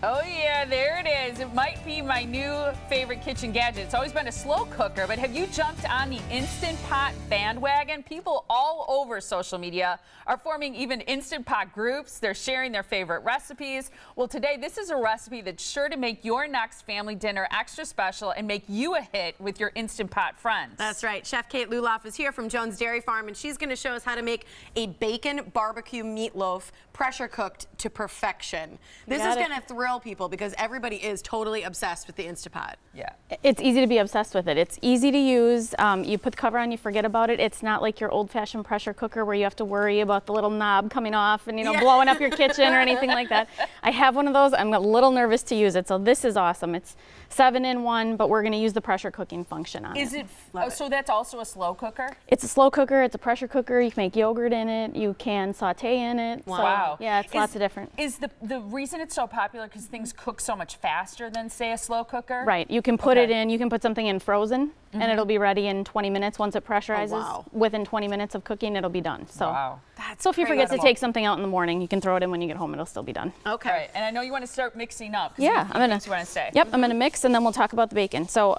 Oh yeah, there it is. It might be my new favorite kitchen gadget. It's always been a slow cooker, but have you jumped on the Instant Pot bandwagon? People all over social media are forming even Instant Pot groups. They're sharing their favorite recipes. Well, today this is a recipe that's sure to make your next family dinner extra special and make you a hit with your Instant Pot friends. That's right. Chef Kate Lulloff is here from Jones Dairy Farm, and she's going to show us how to make a bacon barbecue meatloaf pressure cooked to perfection. This is going to thrill people because everybody is totally obsessed with the Instant Pot. Yeah. It's easy to be obsessed with it. It's easy to use. You put the cover on, you forget about it. It's not like your old-fashioned pressure cooker where you have to worry about the little knob coming off and, you know, blowing up your kitchen or anything like that. I have one of those. I'm a little nervous to use it, so this is awesome. It's 7-in-1, but we're going to use the pressure cooking function on it. Is it? So that's also a slow cooker? It's a slow cooker. It's a pressure cooker. You can make yogurt in it. You can saute in it. Wow. So, yeah, it's lots of different. Is the reason it's so popular because things cook so much faster than, say, a slow cooker? Right. You can put it in. You can put something in frozen, and it'll be ready in 20 minutes once it pressurizes. Oh, wow. Within 20 minutes of cooking, it'll be done. So, wow. So if you forget to take something out in the morning, you can throw it in when you get home. It'll still be done. Okay. Right. And I know you want to start mixing up. Yeah, I'm gonna. You want to say. Yep, I'm gonna mix, and then we'll talk about the bacon. So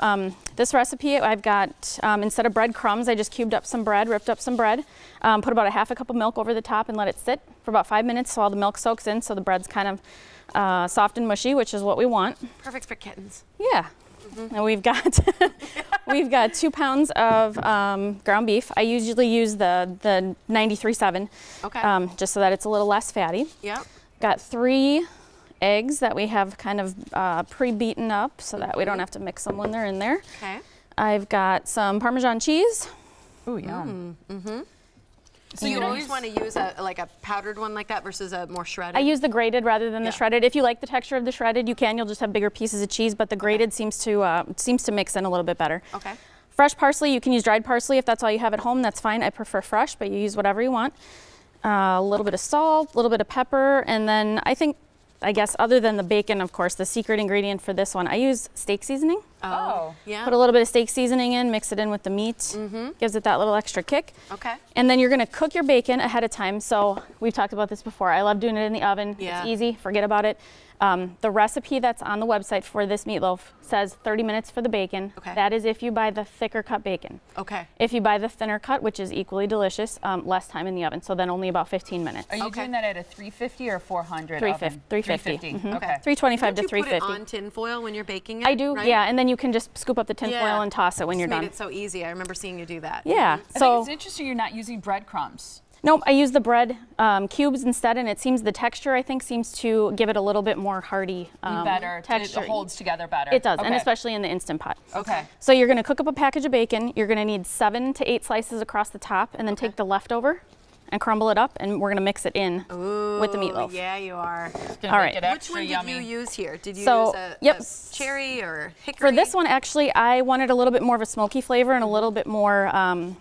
this recipe, I've got instead of breadcrumbs, I just cubed up some bread, ripped up some bread, put about a half a cup of milk over the top, and let it sit for about 5 minutes so all the milk soaks in, so the bread's kind of soft and mushy, which is what we want. Perfect for kittens. Yeah. And we've got we've got 2 pounds of ground beef. I usually use the 93.7, okay. Just so that it's a little less fatty. Yep. Got 3 eggs that we have kind of pre-beaten up so that we don't have to mix them when they're in there. Okay. I've got some Parmesan cheese. Ooh, yum. So you always want to use like a powdered one like that versus a more shredded? I use the grated rather than the shredded. If you like the texture of the shredded, you can. You'll just have bigger pieces of cheese, but the grated seems to mix in a little bit better. Okay. Fresh parsley, you can use dried parsley if that's all you have at home. That's fine. I prefer fresh, but you use whatever you want. A little bit of salt, a little bit of pepper, and then I guess other than the bacon, of course, the secret ingredient for this one, I use steak seasoning. Oh, yeah. Put a little bit of steak seasoning in, mix it in with the meat. Gives it that little extra kick. Okay. And then you're going to cook your bacon ahead of time. So we've talked about this before. I love doing it in the oven. Yeah. It's easy. Forget about it. The recipe that's on the website for this meatloaf says 30 minutes for the bacon. Okay. That is if you buy the thicker cut bacon. Okay. If you buy the thinner cut, which is equally delicious, less time in the oven. So then only about 15 minutes. Are you doing that at a 350 or 400 oven? 350. Okay. 325 to 350. Do you put it on tin foil when you're baking it? I do, right? yeah. And then you can just scoop up the tin foil and toss it when you're done. Made it so easy. I remember seeing you do that. Yeah. I think it's interesting you're not using breadcrumbs. Nope, I use the bread cubes instead, and it seems the texture, I think, seems to give it a little bit more hearty better texture. It holds together better. It does, and especially in the Instant Pot. Okay. So you're going to cook up a package of bacon. You're going to need 7 to 8 slices across the top, and then take the leftover and crumble it up, and we're going to mix it in with the meatloaf. Yeah, you are. All right. Which one did you use here? Did you use a cherry or hickory? For this one, actually, I wanted a little bit more of a smoky flavor and a little bit more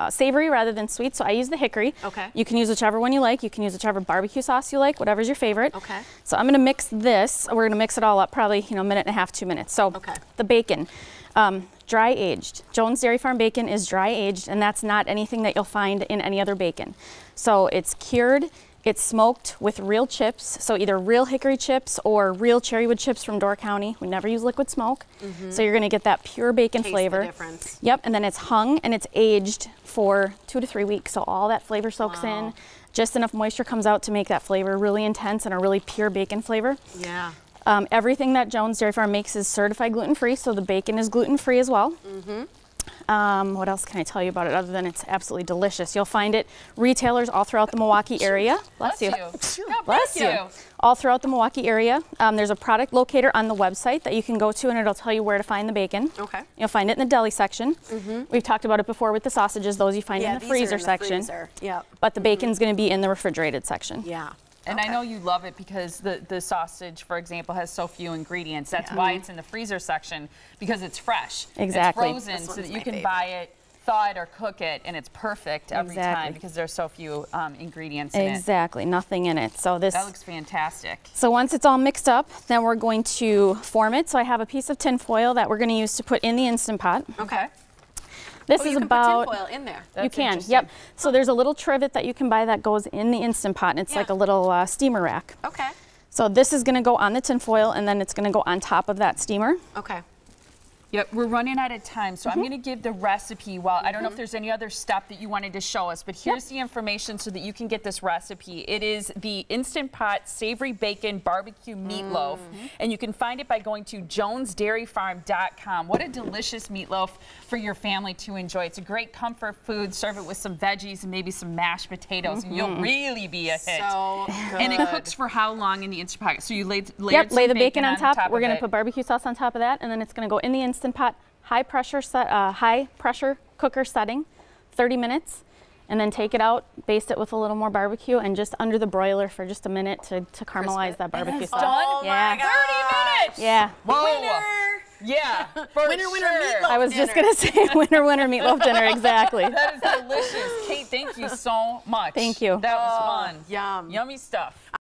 savory rather than sweet, so I use the hickory. Okay. You can use whichever one you like. You can use whichever barbecue sauce you like, whatever's your favorite. Okay. So I'm going to mix this. We're going to mix it all up probably, a minute and a half, 2 minutes. So the bacon, dry aged. Jones Dairy Farm bacon is dry aged, and that's not anything that you'll find in any other bacon. So it's cured. It's smoked with real chips, so either real hickory chips or real cherrywood chips from Door County. We never use liquid smoke, so you're going to get that pure bacon flavor. The difference. Yep, and then it's hung and it's aged for 2 to 3 weeks, so all that flavor soaks in. Just enough moisture comes out to make that flavor really intense and a really pure bacon flavor. Yeah. Everything that Jones Dairy Farm makes is certified gluten-free, so the bacon is gluten-free as well. What else can I tell you about it other than it's absolutely delicious? You'll find it retailers all throughout the Milwaukee area. Bless you. Bless you. All throughout the Milwaukee area. There's a product locator on the website that you can go to, and it'll tell you where to find the bacon. Okay. You'll find it in the deli section. We've talked about it before with the sausages. Those you find in the freezer section. Yep. But the bacon's going to be in the refrigerated section. Yeah. And I know you love it because the sausage, for example, has so few ingredients. That's why it's in the freezer section, because it's fresh. Exactly. It's frozen so that you can buy it, thaw it, or cook it, and it's perfect every time because there's so few ingredients in it. Exactly, nothing in it. So that looks fantastic. So once it's all mixed up, then we're going to form it. So I have a piece of tin foil that we're going to use to put in the Instant Pot. Okay. This is about. You can put tin foil in there. You can, yep. So there's a little trivet that you can buy that goes in the Instant Pot, and it's like a little steamer rack. Okay. So this is gonna go on the tin foil, and then it's gonna go on top of that steamer. Okay. Yep, we're running out of time, so I'm going to give the recipe. Well, I don't know if there's any other step that you wanted to show us, but here's the information so that you can get this recipe. It is the Instant Pot Savory Bacon Barbecue Meatloaf, and you can find it by going to jonesdairyfarm.com. What a delicious meatloaf for your family to enjoy. It's a great comfort food. Serve it with some veggies and maybe some mashed potatoes, and you'll really be a hit. So good. And it cooks for how long in the Instant Pot? So you laid Yep, lay the bacon on top. We're of gonna it. put barbecue sauce on top of that, and then it's gonna go in the Instant Pot, high pressure cooker setting, 30 minutes, and then take it out, baste it with a little more barbecue, and just under the broiler for just a minute to caramelize that barbecue sauce. Done? My God. 30 minutes! Yeah. Whoa. Winner! Yeah, for Winner, winner, sure. meatloaf I was dinner. just gonna say winner, winner, meatloaf dinner, exactly. That is delicious. Kate, thank you so much. Thank you. That was fun. Yum. Yummy stuff.